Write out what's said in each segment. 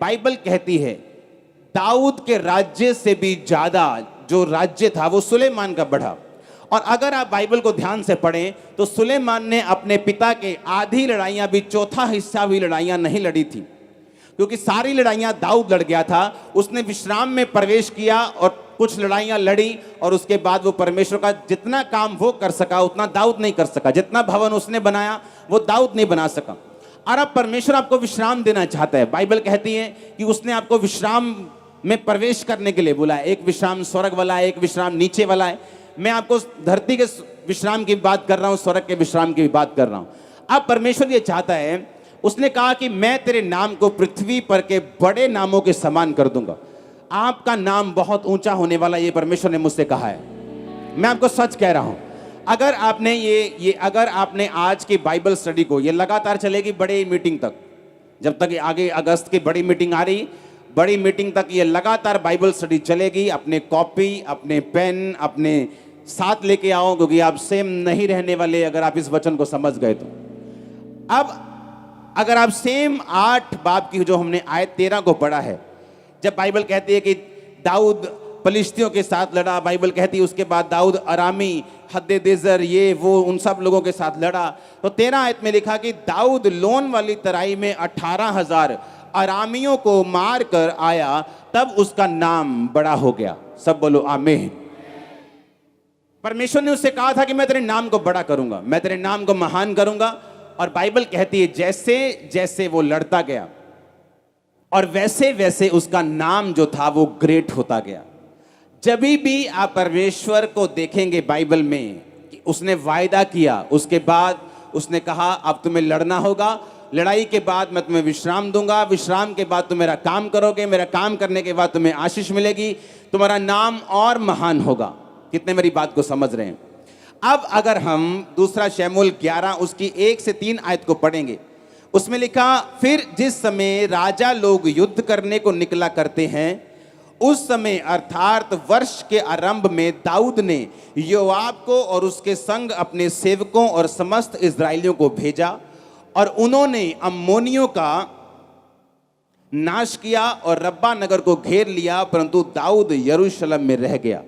Bible कहती है दाऊद के राज्य से भी ज्यादा जो राज्य था वो सुलेमान का बढ़ा। और अगर आप बाइबल को ध्यान से पढ़ें तो सुलेमान ने अपने पिता के आधी लड़ाइयां भी चौथा हिस्सा भी लड़ाइयां नहीं लड़ी थी, क्योंकि सारी लड़ाइयां दाऊद लड़ गया था। उसने विश्राम में प्रवेश किया और कुछ लड़ाइयां लड़ी, और उसके बाद वो परमेश्वर का जितना काम वो कर सका उतना दाऊद नहीं कर सका। जितना भवन उसने बनाया वो दाऊद नहीं बना सका। और अब परमेश्वर आपको विश्राम देना चाहता है। बाइबल कहती है कि उसने आपको विश्राम में प्रवेश करने के लिए बोला है। एक विश्राम स्वर्ग वाला है, एक विश्राम नीचे वाला है। मैं आपको धरती के विश्राम की बात कर रहा हूं, स्वर्ग के विश्राम की बात कर रहा हूं। अब परमेश्वर ये चाहता है, उसने कहा कि मैं तेरे नाम को पृथ्वी पर के बड़े नामों के समान कर दूंगा। आपका नाम बहुत ऊंचा होने वाला, ये परमेश्वर ने मुझसे कहा है। मैं आपको सच कह रहा हूं। अगर आपने अगर आपने आज की बाइबल स्टडी को, ये लगातार चलेगी बड़ी मीटिंग तक, जब तक आगे अगस्त की बड़ी मीटिंग आ रही, बड़ी मीटिंग तक ये लगातार बाइबल स्टडी चलेगी। अपने कॉपी, अपने पेन अपने साथ लेके आओ, क्योंकि आप सेम नहीं रहने वाले अगर आप इस वचन को समझ गए तो। अब अगर आप सेम 8 बाब की जो हमने आयत 13 को पढ़ा है, जब बाइबल कहती है कि दाऊद फलिश्तियों के साथ लड़ा, बाइबल कहती है उसके बाद दाऊद अरामी, हद्देदेजर, ये वो उन सब लोगों के साथ लड़ा, तो 13 आयत में लिखा कि दाऊद लोन वाली तराई में 18,000 अरामियों को मार कर आया, तब उसका नाम बड़ा हो गया। सब बोलो आमीन। परमेश्वर ने उससे कहा था कि मैं तेरे नाम को बड़ा करूंगा, मैं तेरे नाम को महान करूंगा। और बाइबल कहती है जैसे जैसे वो लड़ता गया और वैसे वैसे उसका नाम जो था वो ग्रेट होता गया। जब भी आप परमेश्वर को देखेंगे बाइबल में कि उसने वायदा किया, उसके बाद उसने कहा अब तुम्हें लड़ना होगा, लड़ाई के बाद मैं तुम्हें विश्राम दूंगा, विश्राम के बाद तुम मेरा काम करोगे, मेरा काम करने के बाद तुम्हें आशीष मिलेगी, तुम्हारा नाम और महान होगा। कितने मेरी बात को समझ रहे हैं? अब अगर हम दूसरा शमूएल 11 उसकी 1 से 3 आयत को पढ़ेंगे, उसमें लिखा, फिर जिस समय राजा लोग युद्ध करने को निकला करते हैं, उस समय अर्थात वर्ष के आरंभ में दाऊद ने योआब को और उसके संग अपने सेवकों और समस्त इस्राएलियों को भेजा, और उन्होंने अम्मोनियों का नाश किया और रब्बा नगर को घेर लिया, परंतु दाऊद यरूशलेम में रह गया।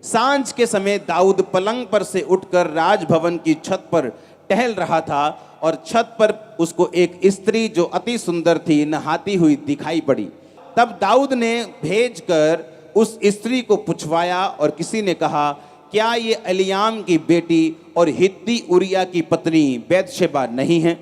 सांझ के समय दाऊद पलंग पर से उठकर राजभवन की छत पर टहल रहा था, और छत पर उसको एक स्त्री जो अति सुंदर थी नहाती हुई दिखाई पड़ी। तब दाऊद ने भेजकर उस स्त्री को पूछवाया, और किसी ने कहा, क्या ये एलियाम की बेटी और हित्ती उरिया की पत्नी बैतशेबा नहीं है?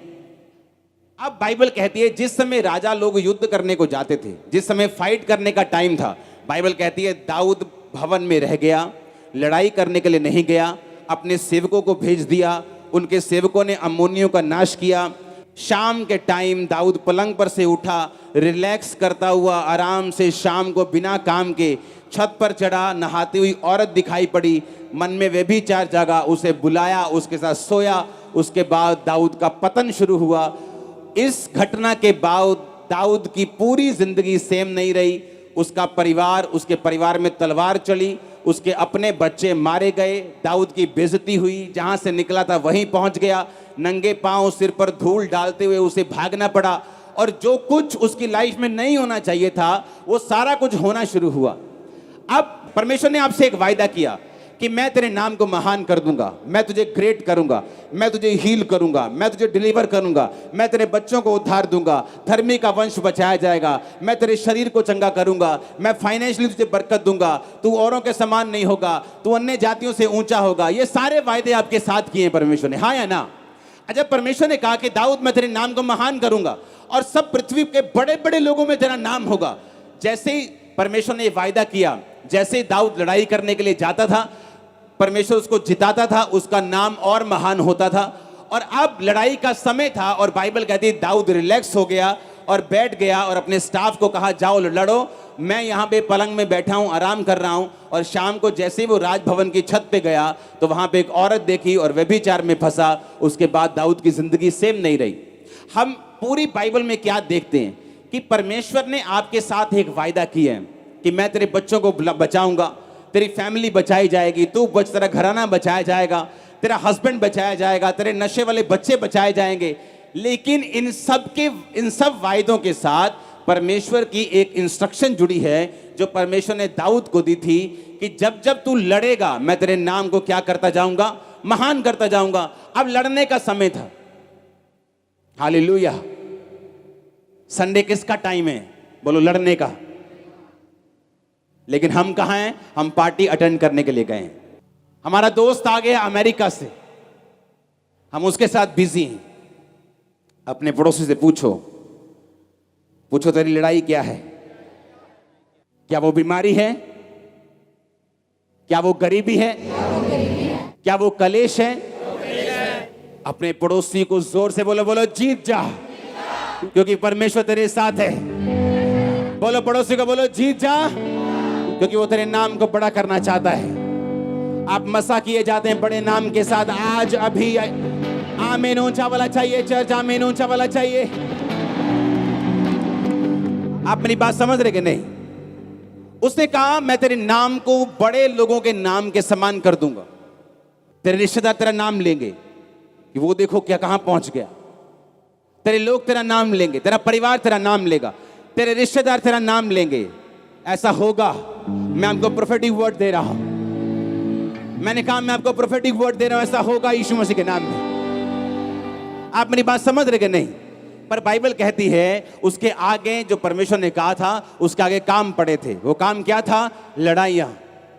अब बाइबल कहती है जिस समय राजा लोग युद्ध करने को जाते थे, जिस समय फाइट करने का टाइम था, बाइबल कहती है दाऊद भवन में रह गया, लड़ाई करने के लिए नहीं गया, अपने सेवकों को भेज दिया, उनके सेवकों ने अम्मोनियों का नाश किया। शाम के टाइम दाऊद पलंग पर से उठा, रिलैक्स करता हुआ आराम से शाम को बिना काम के छत पर चढ़ा, नहाती हुई औरत दिखाई पड़ी, मन में व्यभिचार जागा, उसे बुलाया, उसके साथ सोया। उसके बाद दाऊद का पतन शुरू हुआ। इस घटना के बाद दाऊद की पूरी जिंदगी सेम नहीं रही। उसका परिवार, उसके परिवार में तलवार चली, उसके अपने बच्चे मारे गए, दाऊद की बेइज्जती हुई, जहां से निकला था वहीं पहुंच गया, नंगे पांव सिर पर धूल डालते हुए उसे भागना पड़ा, और जो कुछ उसकी लाइफ में नहीं होना चाहिए था वो सारा कुछ होना शुरू हुआ। अब परमेश्वर ने आपसे एक वायदा किया कि मैं तेरे नाम को महान कर दूंगा, मैं तुझे ग्रेट करूंगा, मैं तुझे हील करूंगा, मैं तुझे डिलीवर करूंगा, मैं तेरे बच्चों को उद्धार दूंगा, धर्मी का वंश बचाया जाएगा, मैं तेरे शरीर को चंगा करूंगा, मैं फाइनेंशियली तुझे बरकत दूंगा, तू औरों के समान नहीं होगा, तू अन्य जातियों से ऊंचा होगा। ये सारे वायदे आपके साथ किए हैं परमेश्वर ने, हाँ या ना? जब परमेश्वर ने कहा कि दाऊद मैं तेरे नाम को महान करूंगा और सब पृथ्वी के बड़े बड़े लोगों में तेरा नाम होगा, जैसे ही परमेश्वर ने वायदा किया, जैसे ही दाऊद लड़ाई करने के लिए जाता था, परमेश्वर उसको जिताता था, उसका नाम और महान होता था। और अब लड़ाई का समय था, और बाइबल कहती है दाऊद रिलैक्स हो गया और बैठ गया, और अपने स्टाफ को कहा जाओ लड़ो, मैं यहाँ पे पलंग में बैठा हूँ, आराम कर रहा हूँ। और शाम को जैसे ही वो राजभवन की छत पे गया तो वहाँ पे एक औरत देखी और व्यभिचार में फंसा। उसके बाद दाऊद की जिंदगी सेम नहीं रही। हम पूरी बाइबल में क्या देखते हैं कि परमेश्वर ने आपके साथ एक वायदा किया है कि मैं तेरे बच्चों को बचाऊंगा, तेरी फैमिली बचाई जाएगी, तू बच, तेरा घराना बचाया जाएगा, तेरा हस्बैंड बचाया जाएगा, तेरे नशे वाले बच्चे बचाए जाएंगे। लेकिन इन सब वायदों के साथ परमेश्वर की एक इंस्ट्रक्शन जुड़ी है जो परमेश्वर ने दाऊद को दी थी कि जब जब तू लड़ेगा मैं तेरे नाम को क्या करता जाऊंगा, महान करता जाऊंगा। अब लड़ने का समय था। हालेलुया। संडे किसका टाइम है? बोलो लड़ने का। लेकिन हम कहां हैं? हम पार्टी अटेंड करने के लिए गए हैं। हमारा दोस्त आ गया अमेरिका से, हम उसके साथ बिजी हैं। अपने पड़ोसी से पूछो तेरी लड़ाई क्या है? क्या वो बीमारी है? क्या वो गरीबी है? क्या वो कलेश है? अपने पड़ोसी को जोर से बोलो जीत जा, क्योंकि परमेश्वर तेरे साथ है। बोलो पड़ोसी को, बोलो जीत जा, क्योंकि वो तेरे नाम को बड़ा करना चाहता है। आप मसा किए जाते हैं बड़े नाम के साथ। आज अभी आमीन ऊंचा वाला चाहिए चर्च, आमीन ऊंचा वाला चाहिए। आप मेरी बात समझ रहे कि नहीं? उसने कहा मैं तेरे नाम को बड़े लोगों के नाम के समान कर दूंगा। तेरे रिश्तेदार तेरा नाम लेंगे कि वो देखो क्या कहां पहुंच गया। तेरे लोग तेरा नाम लेंगे, तेरा परिवार तेरा नाम लेगा, तेरे रिश्तेदार तेरा नाम लेंगे। ऐसा होगा। मैं आपको प्रोफेटिक वर्ड दे रहा हूं। मैंने कहा मैं आपको प्रोफेटिक वर्ड दे रहा हूं, ऐसा होगा यीशु मसीह के नाम में। आप मेरी बात समझ रहे कि नहीं? पर बाइबल कहती है उसके आगे जो परमेश्वर ने कहा था उसके आगे काम पड़े थे। वो काम क्या था? लड़ाइयां।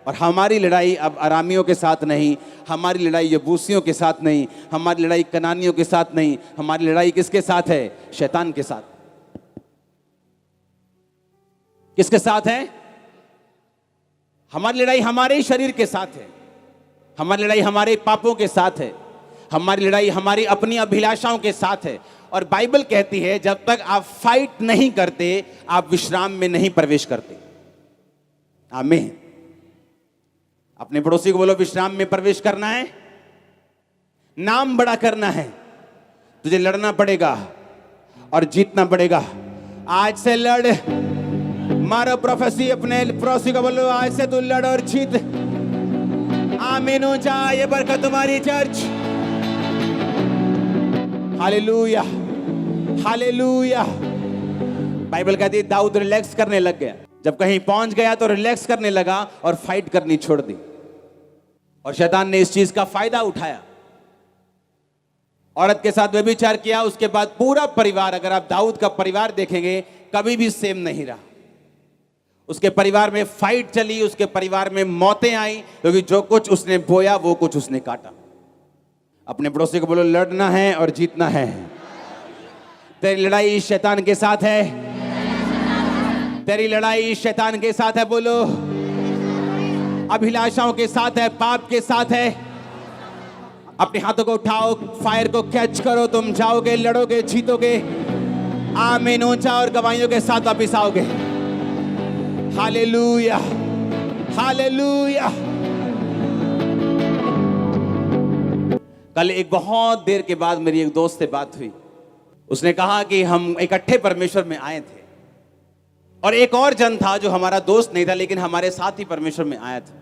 और हमारी लड़ाई अब अरामियों के साथ नहीं, हमारी लड़ाई यबूसियों के साथ नहीं, हमारी लड़ाई कनानियों के साथ नहीं, हमारी लड़ाई किसके साथ है? शैतान के साथ। किसके साथ है? हमारी लड़ाई हमारे शरीर के साथ है, हमारी लड़ाई हमारे पापों के साथ है, हमारी लड़ाई हमारी अपनी अभिलाषाओं के साथ है। और बाइबल कहती है जब तक आप फाइट नहीं करते आप विश्राम में नहीं प्रवेश करते। आमीन। अपने पड़ोसी को बोलो विश्राम में प्रवेश करना है, नाम बड़ा करना है, तुझे लड़ना पड़ेगा और जीतना पड़ेगा। आज से लड़। मारो प्रोफेसी अपने पड़ोसी को बोलो आज से तू लड़ और जीत। आमीन ऊंचा। ये बरकत तुम्हारी चर्च। Hallelujah, hallelujah. बाइबल कहती है दाऊद रिलैक्स करने लग गया। जब कहीं पहुंच गया तो रिलैक्स करने लगा और फाइट करनी छोड़ दी। और शैतान ने इस चीज का फायदा उठाया, औरत के साथ व्यभिचार किया। उसके बाद पूरा परिवार, अगर आप दाऊद का परिवार देखेंगे, कभी भी सेम नहीं रहा। उसके परिवार में फाइट चली, उसके परिवार में मौतें आई, क्योंकि जो कुछ उसने बोया वो कुछ उसने काटा। अपने पड़ोसी को बोलो लड़ना है और जीतना है। तेरी लड़ाई शैतान के साथ है, तेरी लड़ाई शैतान के साथ है। बोलो अभिलाषाओं के साथ है, पाप के साथ है। अपने हाथों को उठाओ, फायर को कैच करो, तुम जाओगे, लड़ोगे, जीतोगे। आमीन ऊंचा। और गवाहियों के साथ वापिस आओगे। Hallelujah, hallelujah. कल एक बहुत देर के बाद मेरी एक दोस्त से बात हुई। उसने कहा कि हम इकट्ठे परमेश्वर में आए थे और एक और जन था जो हमारा दोस्त नहीं था लेकिन हमारे साथ ही परमेश्वर में आया था।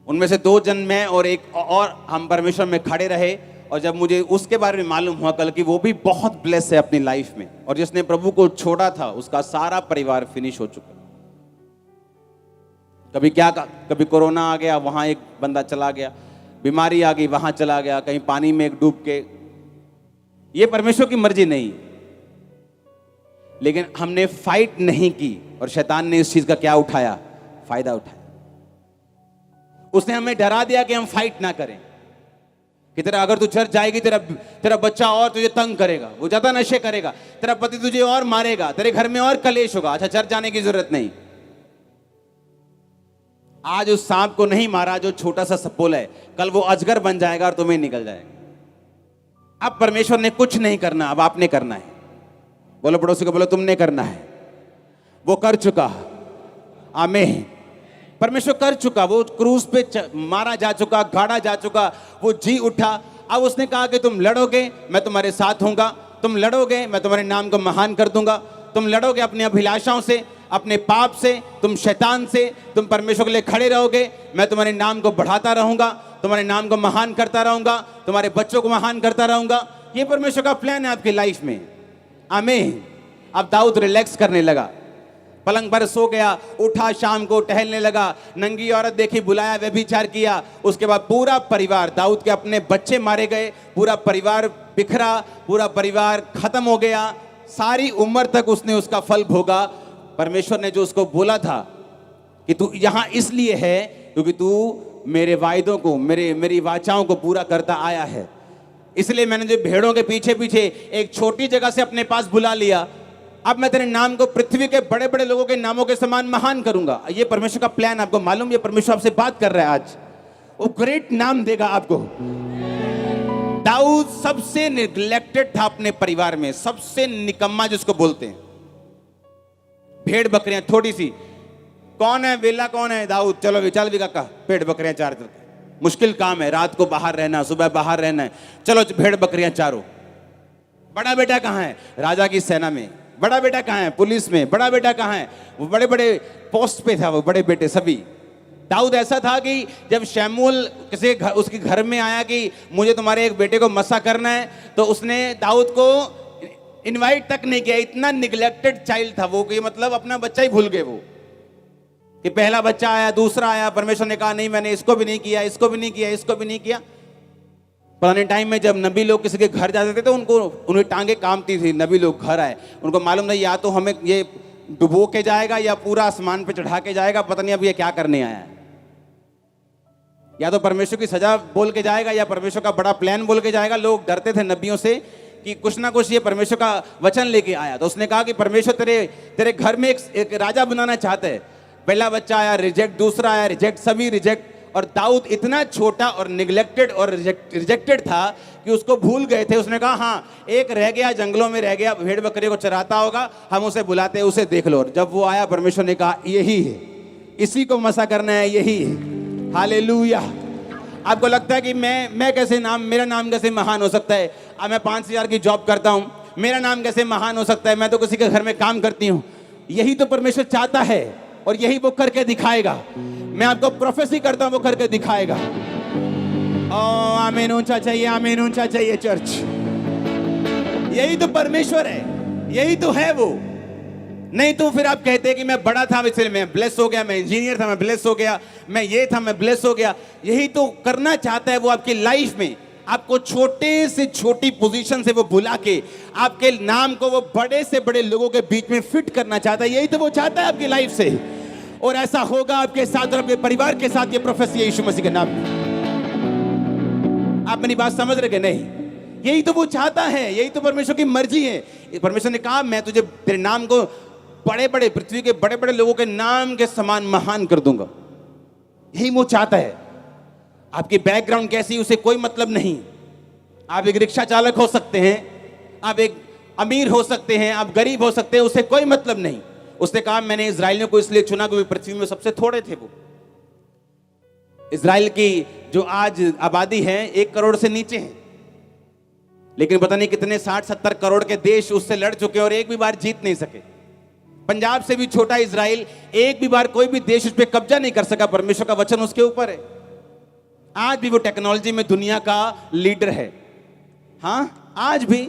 उनमें से 2 जन मैं और एक और हम परमेश्वर में खड़े रहे। और जब मुझे उसके बारे में मालूम हुआ कल कि वो भी बहुत ब्लेस है अपनी लाइफ में, और जिसने प्रभु को छोड़ा था उसका सारा परिवार फिनिश हो चुका। कभी कोरोना आ गया, वहां एक बंदा चला गया, बीमारी आ गई, वहां चला गया, कहीं पानी में एक डूब के। ये परमेश्वर की मर्जी नहीं, लेकिन हमने फाइट नहीं की और शैतान ने इस चीज का क्या उठाया? फायदा उठाया। उसने हमें डरा दिया कि हम फाइट ना करें, कि तेरा अगर तू चर्च जाएगी तेरा बच्चा और तुझे तंग करेगा, वो ज्यादा नशे करेगा, तेरा पति तुझे और मारेगा, तेरे घर में और कलेश होगा। अच्छा, चर्च जाने की जरूरत नहीं। आज उस सांप को नहीं मारा जो छोटा सा सपोला है, कल वो अजगर बन जाएगा और तुम्हें निकल जाएगा। अब परमेश्वर ने कुछ नहीं करना, अब आपने करना है। बोलो पड़ोसी को, बोलो तुमने करना है। वो कर चुका। आमीन। परमेश्वर कर चुका। वो क्रूस पे मारा जा चुका, गाड़ा जा चुका, वो जी उठा। अब उसने कहा कि तुम लड़ोगे मैं तुम्हारे साथ होऊंगा, तुम लड़ोगे मैं तुम्हारे नाम को महान कर दूंगा, तुम लड़ोगे अपनी अभिलाषाओं से, अपने पाप से, तुम शैतान से, तुम परमेश्वर के लिए खड़े रहोगे, मैं तुम्हारे नाम को बढ़ाता रहूंगा, तुम्हारे नाम को महान करता रहूंगा, तुम्हारे बच्चों को महान करता रहूंगा। ये परमेश्वर का प्लान है आपकी लाइफ में। आमीन। अब दाऊद रिलैक्स करने लगा, पलंग पर सो गया, उठा, शाम को टहलने लगा, नंगी औरत देखी, बुलाया, व्यभिचार किया। उसके बाद पूरा परिवार, दाऊद के अपने बच्चे मारे गए, पूरा परिवार बिखरा, पूरा परिवार खत्म हो गया। सारी उम्र तक उसने उसका फल भोगा। परमेश्वर ने जो उसको बोला था कि तू यहां इसलिए है क्योंकि तू मेरे वायदों को, मेरी वाचाओं को पूरा करता आया है, इसलिए मैंने जो भेड़ों के पीछे पीछे एक छोटी जगह से अपने पास बुला लिया, अब मैं तेरे नाम को पृथ्वी के बड़े बड़े लोगों के नामों के समान महान करूंगा। ये परमेश्वर का प्लान, आपको मालूम, ये परमेश्वर आपसे बात कर रहा है आज। वो ग्रेट नाम देगा आपको। दाऊद सबसे निग्लेक्टेड था अपने परिवार में, सबसे निकम्मा जिसको बोलते हैं। भेड़ बकरियां थोड़ी सी, कौन है वेला, कौन है दाऊद, चलो चल भी काका, भेड़ बकरियां चार, मुश्किल काम है, रात को बाहर रहना, सुबह बाहर रहना है, चलो भेड़ बकरियां चारो। बड़ा बेटा कहाँ है, राजा की सेना में। बड़ा बेटा कहाँ है, पुलिस में। बड़ा बेटा कहाँ है, वो बड़े बड़े पोस्ट पे था, वो बड़े बेटे सभी। दाऊद ऐसा था कि जब शमूएल किसी उसके घर में आया कि मुझे तुम्हारे एक बेटे को मसा करना है, तो उसने दाऊद को इनवाइट तक नहीं किया। इतना निग्लेक्टेड चाइल्ड था वो कि मतलब अपना बच्चा ही भूल गए वो, कि पहला बच्चा आया, दूसरा आया, परमेश्वर ने कहा नहीं मैंने इसको भी नहीं किया, इसको भी नहीं किया, इसको भी नहीं किया। पुराने टाइम में जब नबी लोग किसी के घर जाते थे तो उन्हें टांगे कांपती थी। नबी लोग घर आए, उनको मालूम नहीं या तो हमें ये डुबो के जाएगा या पूरा आसमान पे चढ़ा के जाएगा, पता नहीं अब ये क्या करने आया है। या तो परमेश्वर की सजा बोल के जाएगा या परमेश्वर का बड़ा प्लान बोल के जाएगा। लोग डरते थे नबियों से कि कुछ ना कुछ ये परमेश्वर का वचन लेके आया। तो उसने कहा कि परमेश्वर तेरे घर में एक राजा बनाना चाहते हैं। पहला बच्चा आया, रिजेक्ट, दूसरा आया, रिजेक्ट, सभी रिजेक्ट। और दाऊद इतना छोटा और निग्लेक्टेड और रिजेक्टेड था कि उसको भूल गए थे। उसने कहा हाँ एक रह गया, जंगलों में रह गया, भेड़ बकरी को चराता होगा, हम उसे बुलाते हैं, उसे देख लो। जब वो आया, परमेश्वर ने कहा यही है, इसी को मसा करना है, यही है। हालेलुया। आपको लगता है कि मैं कैसे मेरा नाम कैसे महान हो सकता है? अब मैं 5,000 की जॉब करता हूं, मेरा नाम कैसे महान हो सकता है? मैं तो किसी के घर में काम करती हूं। यही तो परमेश्वर चाहता है और यही वो करके दिखाएगा। मैं आपको प्रोफेसी करता हूं, वो करके दिखाएगा। ओ आमीन ऊंचा चाहिए, आमीन ऊंचा चाहिए चर्च। यही तो परमेश्वर है, यही तो है वो। नहीं तो फिर आप कहते हैं कि मैं बड़ा था इसलिए मैं ब्लेस हो गया, मैं इंजीनियर था मैं ब्लेस हो गया, मैं ये था मैं ब्लेस हो गया। यही तो करना चाहता है वो आपकी लाइफ में, आपको छोटे से छोटी पोजीशन से वो बुला के आपके नाम को वो बड़े से बड़े लोगों के बीच में फिट करना चाहता है। यही तो वो चाहता है आपकी लाइफ से, और ऐसा होगा आपके साथ और आपके परिवार के साथ। ये प्रोफेसी है यीशु मसीह के नाम में। आप मेरी बात समझ रहे कि नहीं? यही तो वो चाहता है, यही तो परमेश्वर की मर्जी है। परमेश्वर ने कहा मैं तुझे तेरे नाम को बड़े बड़े पृथ्वी के बड़े बड़े लोगों के नाम के समान महान कर दूंगा। यही वो चाहता है। आपकी बैकग्राउंड कैसी उसे कोई मतलब नहीं। आप एक रिक्शा चालक हो सकते हैं, आप एक अमीर हो सकते हैं, आप गरीब हो सकते हैं, उसे कोई मतलब नहीं। उसने कहा मैंने इजराइलियों को इसलिए चुना क्योंकि पृथ्वी में सबसे थोड़े थे वो। इजराइल की जो आज आबादी है 1 करोड़ से नीचे है, लेकिन पता नहीं कितने 60-70 करोड़ के देश उससे लड़ चुके और एक भी बार जीत नहीं सके। पंजाब से भी छोटा इजराइल, एक भी बार कोई भी देश उस पर कब्जा नहीं कर सका। परमेश्वर का वचन उसके ऊपर है। आज भी वो टेक्नोलॉजी में दुनिया का लीडर है। हाँ आज भी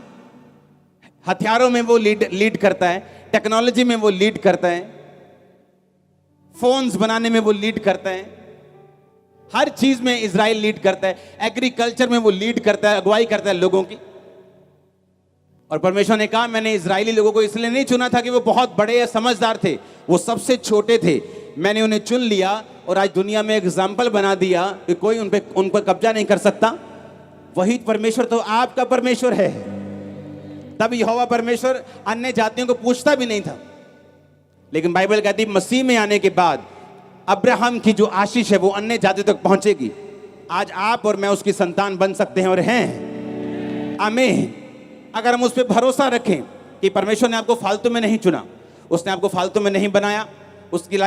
हथियारों में वो लीड करता है, टेक्नोलॉजी में वो लीड करता है, फोन्स बनाने में वो लीड करता है, हर चीज में इजराइल लीड करता है। एग्रीकल्चर में वो लीड करता है, अगुवाई करता है लोगों की। और परमेश्वर ने कहा मैंने इजरायली लोगों को इसलिए नहीं चुना था कि वो बहुत बड़े या समझदार थे, वो सबसे छोटे थे। मैंने उन्हें चुन लिया और आज दुनिया में एग्जाम्पल बना दिया कि कोई उन पर कब्जा नहीं कर सकता। वही परमेश्वर तो आपका परमेश्वर है। तब यहोवा परमेश्वर अन्य जातियों को पूछता भी नहीं था, लेकिन बाइबल कहती मसीह में आने के बाद अब्राहम की जो आशीष है वो अन्य जातियों तक पहुंचेगी। आज आप और मैं उसकी संतान बन सकते हैं और हैं। आमीन। अगर हम उस पर भरोसा रखें कि परमेश्वर ने आपको फालतू में नहीं चुना, उसने आपको फालतू में नहीं बनाया। उसकी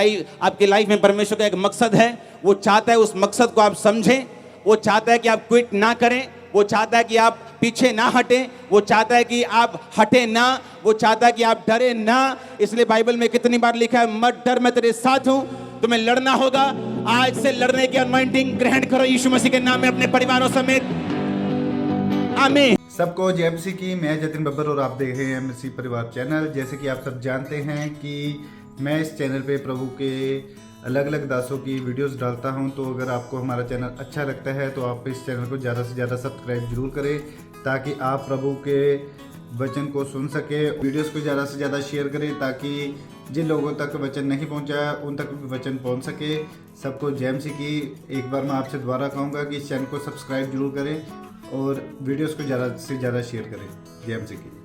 आपकी लाइफ में परमेश्वर का एक मकसद है। वो चाहता है उस मकसद को आप समझें। वो चाहता है कि आप क्विट ना करें, वो चाहता है कि आप पीछे ना हटें, वो चाहता है कि आप हटे ना, वो चाहता है कि आप डरे ना। इसलिए बाइबल में कितनी बार लिखा है मत डर मैं तेरे साथ हूं। तुम्हें लड़ना होगा, आज से लड़ने की अनॉइंटिंग ग्रहण करो यीशु मसीह के नाम में अपने परिवारों समेत। आमीन। सबको जय मसीह की। मैं जतिन बब्बर और आप देख रहे हैं मसीह परिवार चैनल। जैसे कि आप सब जानते हैं कि मैं इस चैनल पे प्रभु के अलग अलग दासों की वीडियोस डालता हूं, तो अगर आपको हमारा चैनल अच्छा लगता है तो आप इस चैनल को ज़्यादा से ज़्यादा सब्सक्राइब जरूर करें, ताकि आप प्रभु के वचन को सुन सके। वीडियोस को ज़्यादा से ज़्यादा शेयर करें, ताकि जिन लोगों तक वचन नहीं पहुंचा उन तक भी वचन पहुंच सके। सबको जय मसीह की। एक बार मैं आपसे दोबारा कहूँगा कि इस चैनल को सब्सक्राइब जरूर करें और वीडियोस को ज़्यादा से ज़्यादा शेयर करें। जय मसीह की।